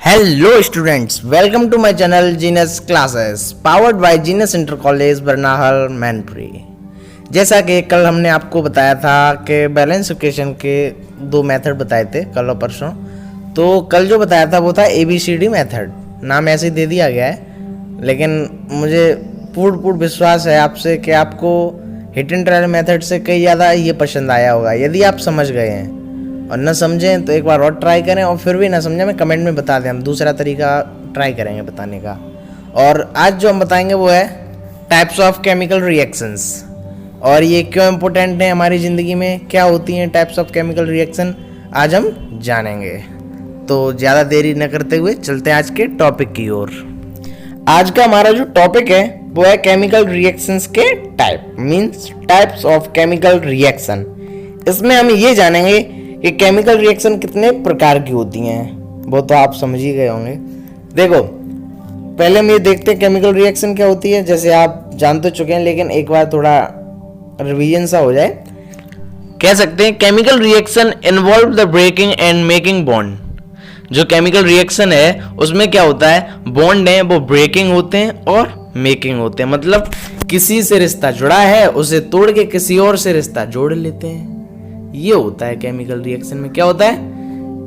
Hello students, welcome to my channel Genius classes powered by Genius Inter College Barnahal Mainpuri. जैसा कि कल हमने आपको बताया था कि बैलेंस इक्वेशन के दो मेथड बताए थे कल और परसों। तो कल जो बताया था वो था ABCD मेथड, नाम ऐसे ही दे दिया गया है, लेकिन मुझे पूर्ण विश्वास है आपसे कि आपको हिट एंड ट्रायल मेथड से कई ज़्यादा ये पसंद आया होगा। यदि आप समझ गए हैं और न समझें तो एक बार और ट्राई करें, और फिर भी ना समझें मैं कमेंट में बता दें, हम दूसरा तरीका ट्राई करेंगे बताने का। और आज जो हम बताएंगे वो है टाइप्स ऑफ केमिकल रिएक्शंस, और ये क्यों इम्पोर्टेंट है हमारी ज़िंदगी में, क्या होती हैं टाइप्स ऑफ केमिकल रिएक्शन, आज हम जानेंगे। तो ज़्यादा देरी न करते हुए चलते हैं आज के टॉपिक की ओर। आज का हमारा जो टॉपिक है वो है केमिकल रिएक्शंस के type, means types of chemical reaction. इसमें हम ये जानेंगे कि केमिकल रिएक्शन कितने प्रकार की होती हैं, वो तो आप समझ ही गए होंगे। देखो, पहले हम ये देखते हैं केमिकल रिएक्शन क्या होती है। जैसे आप जान तो चुके हैं, लेकिन एक बार थोड़ा रिवीजन सा हो जाए। कह सकते हैं chemical reaction involve the breaking and making bond. जो केमिकल रिएक्शन है उसमें क्या होता है, बॉन्ड है वो ब्रेकिंग होते हैं और मेकिंग होते हैं। मतलब किसी से रिश्ता जुड़ा है उसे तोड़ के किसी और से रिश्ता जोड़ लेते हैं। ये होता है केमिकल रिएक्शन में। क्या होता है,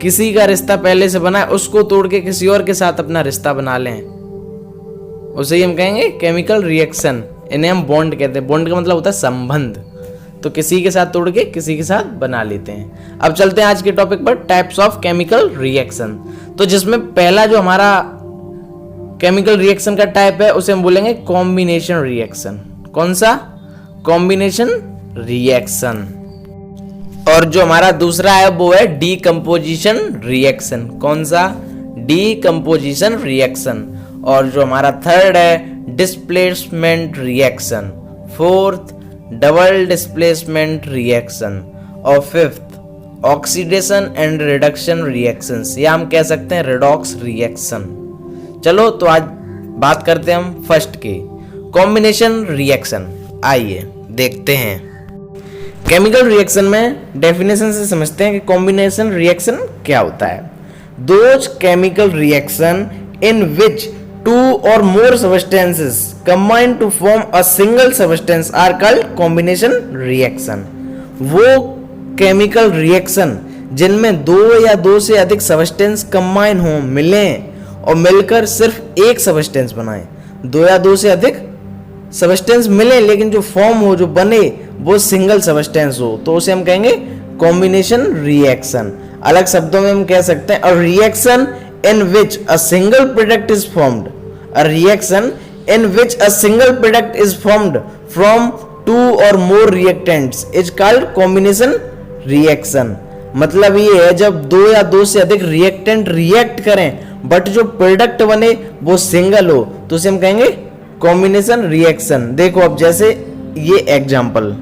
किसी का रिश्ता पहले से बना है उसको तोड़ के किसी और के साथ अपना रिश्ता बना लें, उसे ही हम कहेंगे केमिकल रिएक्शन। इन्हें हम बॉन्ड कहते हैं। बॉन्ड का मतलब होता है संबंध, तो किसी के साथ तोड़ के किसी के साथ बना लेते हैं। अब चलते हैं आज के टॉपिक पर, टाइप्स ऑफ केमिकल रिएक्शन। तो जिसमें पहला जो हमारा केमिकल रिएक्शन का टाइप है उसे हम बोलेंगे कॉम्बिनेशन रिएक्शन। कौन सा? Combination reaction. और जो हमारा दूसरा है वो है डीकंपोजिशन रिएक्शन। कौन सा? Decomposition reaction. और जो हमारा थर्ड है displacement reaction. Fourth double displacement reaction. और fifth oxidation and reduction reactions, या हम कह सकते हैं रिडॉक्स रिएक्शन। चलो तो आज बात करते हैं हम फर्स्ट की, कॉम्बिनेशन रिएक्शन। आइए देखते हैं। केमिकल रिएक्शन में डेफिनेशन से समझते हैं कि कॉम्बिनेशन रिएक्शन क्या होता है। Those chemical reaction in which two or more substances combine to form a single substance are called combination reaction. वो केमिकल रिएक्शन जिनमें दो या दो से अधिक सब्सटेंस कंबाइन हो, मिलें और मिलकर सिर्फ एक सब्सटेंस बनाएं। दो या दो से अधिक सब्सटेंस मिले लेकिन जो फॉर्म हो, जो बने, वो सिंगल सब्सटेंस हो, तो उसे हम कहेंगे कॉम्बिनेशन रिएक्शन। अलग शब्दों में हम कह सकते हैं a reaction in which a single product is formed. A reaction in which a single product is formed from two or more reactants is called combination reaction. मतलब ये है जब दो या दो से अधिक रिएक्टेंट रिएक्ट करें बट जो प्रोडक्ट बने वो सिंगल हो, तो उसे हम कहेंगे कॉम्बिनेशन रिएक्शन। देखो अब जैसे ये एग्जाम्पल,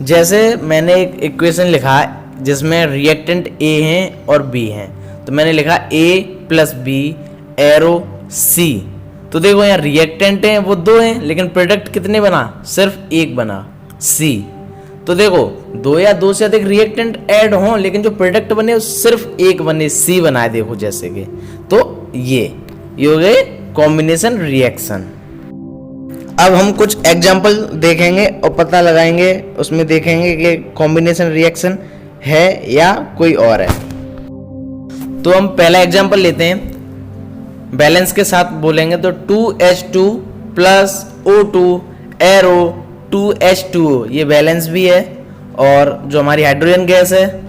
जैसे मैंने एक इक्वेशन लिखा है जिसमें रिएक्टेंट A हैं और B हैं, तो मैंने लिखा A plus B arrow C। तो देखो यहाँ रिएक्टेंट हैं वो दो हैं लेकिन प्रोडक्ट कितने बना, सिर्फ एक बना, C। तो देखो दो या दो से अधिक रिएक्टेंट ऐड हों लेकिन जो प्रोडक्ट बने वो सिर्फ एक बने, C बनाए। देखो जैसे कि, तो ये हो गए कॉम्बिनेशन रिएक्शन। अब हम कुछ एग्जाम्पल देखेंगे और पता लगाएंगे, उसमें देखेंगे कि कॉम्बिनेशन रिएक्शन है या कोई और है। तो हम पहला एग्जाम्पल लेते हैं, बैलेंस के साथ बोलेंगे तो 2H2 plus O2 arrow 2H2O, ये बैलेंस भी है। और जो हमारी हाइड्रोजन गैस है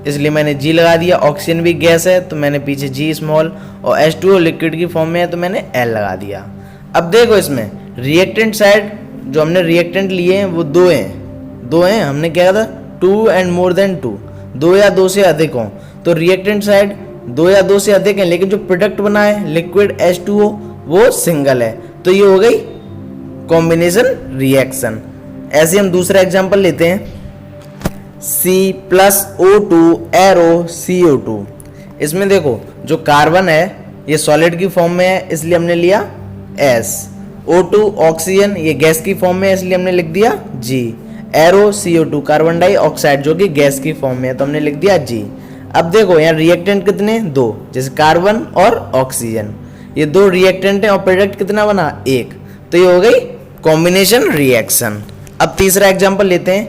इसलिए मैंने G लगा दिया। ऑक्सीजन भी गैस है तो मैंने पीछे G स्मॉल, और H2O लिक्विड की फॉर्म में है तो मैंने L लगा दिया। अब देखो इसमें रिएक्टेंट साइड जो हमने रिएक्टेंट लिए हैं वो दो हैं। हमने क्या कहा था, 2 एंड मोर देन 2, दो या दो से अधिक हों। तो रिएक्टेंट साइड दो या दो से अधिक हैं लेकिन जो प्रोडक्ट बना है लिक्विड H2O वो सिंगल है, तो ये हो गई कॉम्बिनेशन रिएक्शन। ऐसे हम दूसरा एग्जाम्पल लेते हैं, C plus O2 arrow CO2। इसमें देखो जो कार्बन है ये सॉलिड की फॉर्म में है इसलिए हमने लिया S। O2 ऑक्सीजन ये गैस की फॉर्म में है इसलिए हमने लिख दिया G। Arrow CO2 carbon dioxide जो कि गैस की फॉर्म में है तो हमने लिख दिया G। अब देखो यहाँ रिएक्टेंट कितने, 2, जैसे कार्बन और ऑक्सीजन, ये 2 रिएक्टेंट है और प्रोडक्ट कितना बना, 1। तो ये हो गई कॉम्बिनेशन रिएक्शन। अब तीसरा एग्जांपल लेते हैं,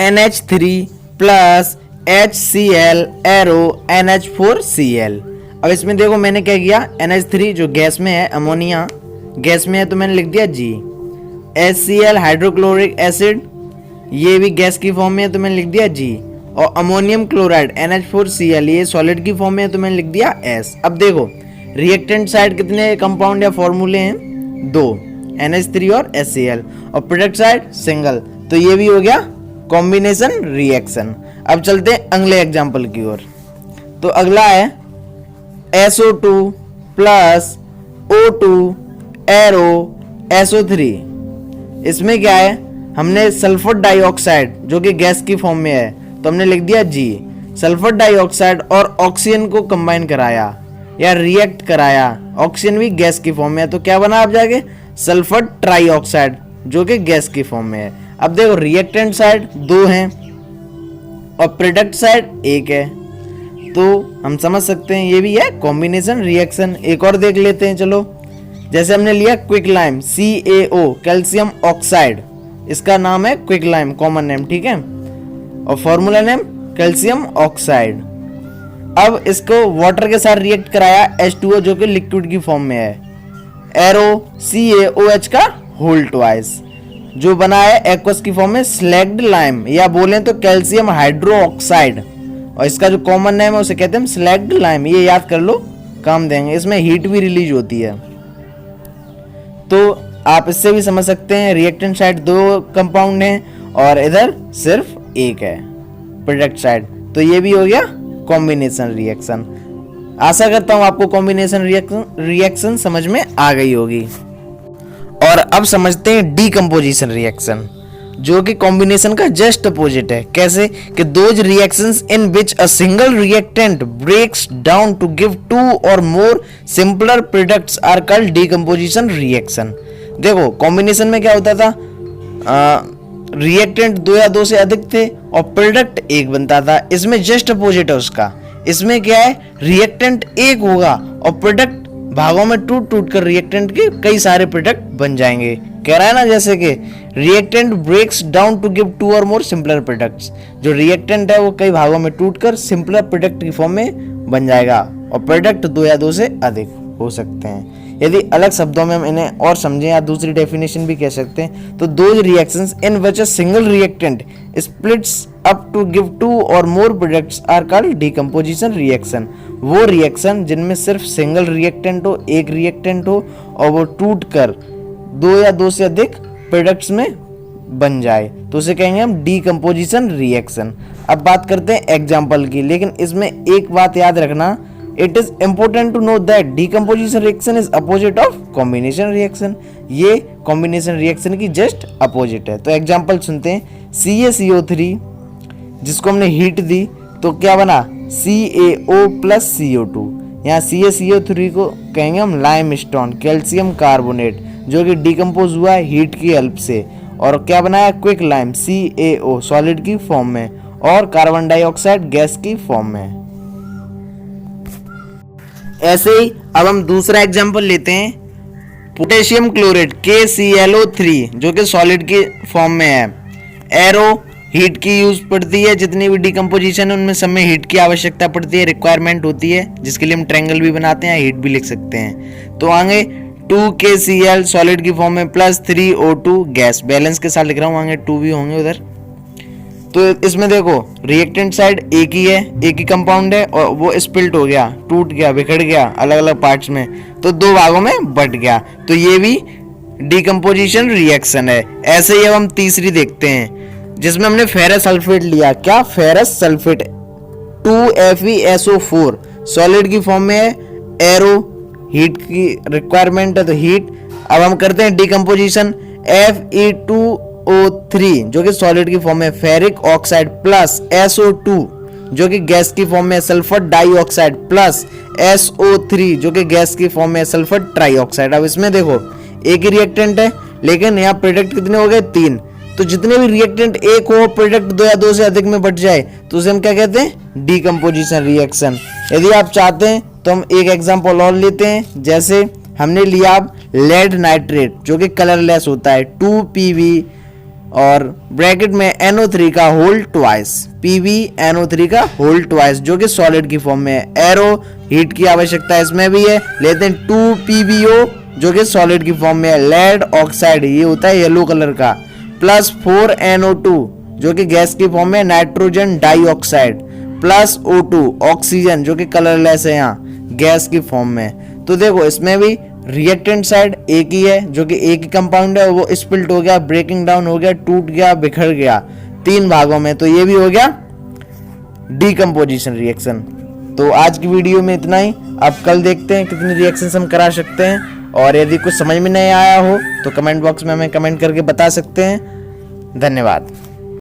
NH3 plus HCl arrow NH4Cl। अब इसमें देखो मैंने क्या किया, NH3 जो गैस में है, अमोनिया गैस में है, तो मैंने लिख दिया G। HCl हाइड्रोक्लोरिक एसिड, ये भी गैस की फॉर्म में है, तो मैंने लिख दिया G। और अमोनियम क्लोराइड NH4Cl, ये सॉलिड की फॉर्म में है, तो मैंने लिख दिया S। अब देखो रिएक्टेंट साइड कितने कंपाउंड या फॉर्मूले हैं, 2, NH3 और HCl, और प्रोडक्ट साइड सिंगल, तो ये भी हो गया कॉम्बिनेशन रिएक्शन। अब चलते हैं अगले एग्जांपल की ओर। तो अगला है SO2 plus O2 arrow SO3। इसमें क्या है, हमने सल्फर डाइऑक्साइड जो कि गैस की फॉर्म में है, तो हमने लिख दिया G। सल्फर डाइऑक्साइड और ऑक्सीजन को कंबाइन कराया या रिएक्ट कराया, ऑक्सीजन भी गैस की फॉर्म में है, तो क्या बना आप जाके, सल्फर ट्राइऑक्साइड जो कि गैस की फॉर्म में है। अब देखो रिएक्टेंट साइड 2 हैं और प्रोडक्ट साइड 1 है, तो हम समझ सकते हैं ये भी है कॉम्बिनेशन रिएक्शन। एक और देख लेते हैं, चलो। जैसे हमने लिया quick lime CaO, calcium oxide, इसका नाम है क्विक लाइम, कॉमन नेम, ठीक है, और फॉर्मूला नेम कैल्शियम ऑक्साइड। अब इसको वाटर के साथ रिएक्ट कराया H2O जो कि लिक्विड की फॉर्म में है, एरो CaOH का होल ट्वाइस, जो बना है एक्वस की फॉर्म में स्लैग्ड लाइम, या बोलें तो कैल्शियम हाइड्रोक्साइड, और इसका जो कॉमन नेम है उसे कहते हैं स्लैग्ड लाइम। ये याद कर लो, काम देंगे। इसमें हीट भी रिलीज होती है, तो आप इससे भी समझ सकते हैं रिएक्टेंट साइड 2 कंपाउंड हैं और इधर सिर्फ 1 है प्रोडक्ट साइड, तो ये भी हो गया कॉम्बिनेशन रिएक्शन। आशा करता हूं आपको कॉम्बिनेशन रिएक्शन समझ में आ गई होगी। और अब समझते हैं डीकंपोजिशन रिएक्शन, जो कि कॉम्बिनेशन का जस्ट अपोजिट है। कैसे कि those reactions in which a single reactant breaks down to give 2 और more simpler products are called decomposition reaction. देखो कॉम्बिनेशन में क्या होता था, रिएक्टेंट 2 या 2 से अधिक थे और प्रोडक्ट 1 बनता था। इसमें जस्ट अपोजिट है उसका, इसमें क्या है, रिएक्टेंट 1 होगा और प्रोडक्ट भागों में टूट टूट कर रिएक्टेंट के कई सारे प्रोडक्ट बन जाएंगे। कह रहा है ना, जैसे कि reactant breaks down to give 2 और मोर सिंपलर प्रोडक्ट्स, जो रिएक्टेंट है वो कई भागों में टूटकर सिंपलर प्रोडक्ट की फॉर्म में बन जाएगा और प्रोडक्ट 2 या 2 से अधिक हो सकते हैं। यदि अलग शब्दों में हम इन्हें और समझें या दूसरी डेफिनेशन भी कह सकते हैं, तो those reactions in which a single reactant splits up to give 2 और more products are called decomposition reaction. वो रिएक्शन जिनमें सिर्फ सिंगल रिएक्टेंट हो, एक रिएक्टेंट हो और वो टूट कर 2 या 2 से अधिक प्रोडक्ट्स में बन जाए, तो उसे कहेंगे हम डीकंपोजिशन रिएक्शन। अब बात करते हैं एग्जाम्पल की, लेकिन इसमें एक बात याद रखना, it is important to know that decomposition reaction is opposite of combination reaction. ये कॉम्बिनेशन रिएक्शन की जस्ट अपोजिट है। तो एग्जाम्पल सुनते हैं, CaCO3 जिसको हमने हीट दी तो क्या बना, CaO प्लस CO2। यहाँ CaCO3 को कहेंगे हम लाइम स्टोन, कैल्शियम कार्बोनेट, जो कि डिकम्पोज हुआ हीट की हेल्प से, और क्या बनाया, क्विक लाइम CaO सॉलिड की फॉर्म में और कार्बन डाइऑक्साइड गैस की फॉर्म में। ऐसे ही अब हम दूसरा एग्जांपल लेते हैं, पोटेशियम क्लोराइड KClO3 जो कि सॉलिड की फॉर्म में है। एरो हीट की यूज पड़ती है, जितनी भी डिकम्पोजिशन है उनमें सब में हीट की आवश्यकता पड़ती है, रिक्वायरमेंट होती है, जिसके लिए हम ट्रायंगल भी बनाते हैं, हीट भी लिख सकते हैं। तो आगे 2KCl सॉलिड की फॉर्म में प्लस 3O2 गैस, बैलेंस के साथ लिख रहा हूँ, आगे 2 भी होंगे उधर। तो इसमें देखो रिएक्टेंट साइड एक ही है, एक ही कंपाउंड है और वो स्प्लिट हो गया, टूट गया, बिखर गया अलग अलग पार्ट्स में, तो 2 भागों में बट गया, तो ये भी डीकंपोजिशन रिएक्शन है। ऐसे ही अब हम तीसरी देखते हैं, जिसमें हमने फेरस सल्फेट लिया। क्या, फेरस सल्फेट 2FeSO4 सॉलिड की फॉर्म में है, एरो हीट की रिक्वायरमेंट है तो हीट। अब हम करते हैं डीकंपोजिशन, Fe2O3 जो कि सॉलिड की फॉर्म में, फेरिक ऑक्साइड प्लस SO2 जो कि गैस की फॉर्म में, सल्फर डाइऑक्साइड प्लस SO3 जो कि गैस की फॉर्म में, सल्फर ट्राइऑक्साइड। अब इसमें देखो एक ही रिएक्टेंट है, लेकिन यहाँ प्रोडक्ट कितने हो गए, 3। तो जितने भी रिएक्टेंट एक हो, प्रोडक्ट दो या दो से अधिक में बट जाए तो उसे हम क्या कहते हैं, डीकम्पोजिशन रिएक्शन। यदि आप चाहते हैं तो हम एक एग्जांपल और लेते हैं, जैसे हमने लिया अब लेड नाइट्रेट जो कि कलरलेस होता है 2PV और ब्रैकेट में NO3 का होल ट्वाइस, PbNO3 का होल ट्वाइस जो कि सॉलिड की फॉर्म में है। एरो हीट की आवश्यकता इसमें भी है, लेते हैं 2PbO जो कि सॉलिड की फॉर्म में है। लेड ऑक्साइड ये होता है येलो कलर का, प्लस 4NO2 जो कि गैस की फॉर्म में nitrogen dioxide, plus O2 oxygen जो कि कलरलेस है यहाँ गैस की फॉर्म में। तो देखो इसमें भी रिएक्टेंट साइड एक ही है जो कि एक ही कंपाउंड है, वो स्पिल्ट हो गया, ब्रेकिंग डाउन हो गया, टूट गया, बिखर गया 3 भागों में, तो ये भी हो गया डीकम्पोजिशन रिएक्शन। तो आज की वीडियो में इतना ही। अब कल देखते हैं कितने रिएक्शंस हम करा सकते हैं, और यदि कुछ समझ में नहीं आया हो तो कमेंट बॉक्स में हमें कमेंट करके बता सकते हैं। धन्यवाद।